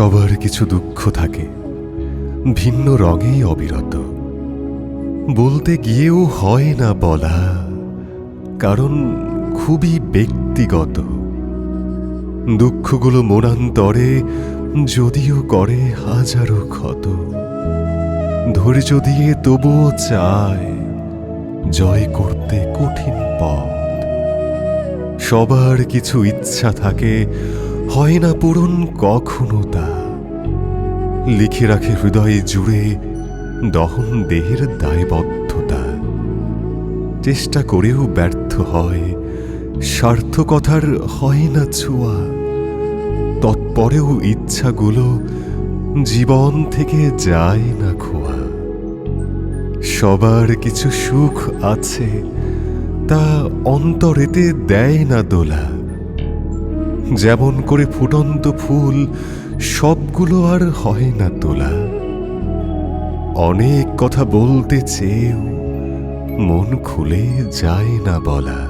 সবার কিছু দুঃখ থাকে, ভিন্ন রঙেই অবিরত। বলতে গিয়েও হয় না বলা, কারণ খুবই ব্যক্তিগত। দুঃখগুলো মনান্তরে যদিও করে হাজারো ক্ষত, ধৈর্য দিয়ে তবুও চায় জয় করতে কঠিন পথ। সবার কিছু ইচ্ছা থাকে, হয় না পূরণ কখনো তা। লিখে রাখে হৃদয়ে জুড়ে দহন দেহের দায়বদ্ধতা। চেষ্টা করেও ব্যর্থ হয়, সার্থকতার হয় না ছোঁয়া। তৎপরেও ইচ্ছাগুলো জীবন থেকে যায় না খোয়া। সবার কিছু সুখ আছে, তা অন্তরেতে দেয় না দোলা। যেমন করে ফুটন্ত ফুল সবগুলো আর হয় না তোলা। অনেক কথা বলতে চেয়েও মন খুলে যায় না বলা।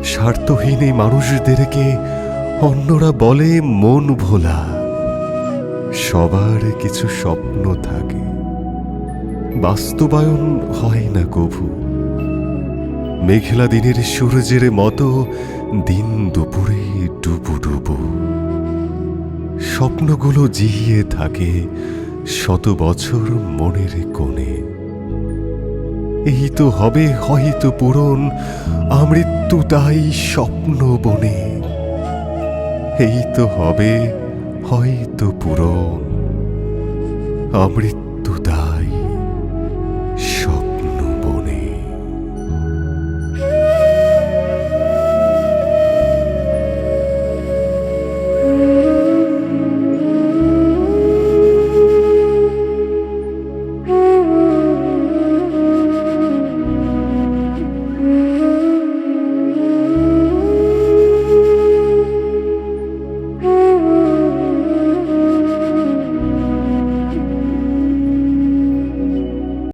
স্বার্থহীন এই মানুষদেরকে অন্যরা বলে মন ভোলা। সবার কিছু স্বপ্ন থাকে, বাস্তবায়ন হয় না কভু। মেঘলা দিনের সূর্যের মতো দিন দুপুরে ডুবু ডুবু। স্বপ্নগুলো জিহিয়ে থাকে শত বছর মনের কোণে। এই তো হবে হয়তো পূরণ আমৃত্যু তাই স্বপ্ন বনে। এই তো হবে হয়তো পূরণ আমৃত্যু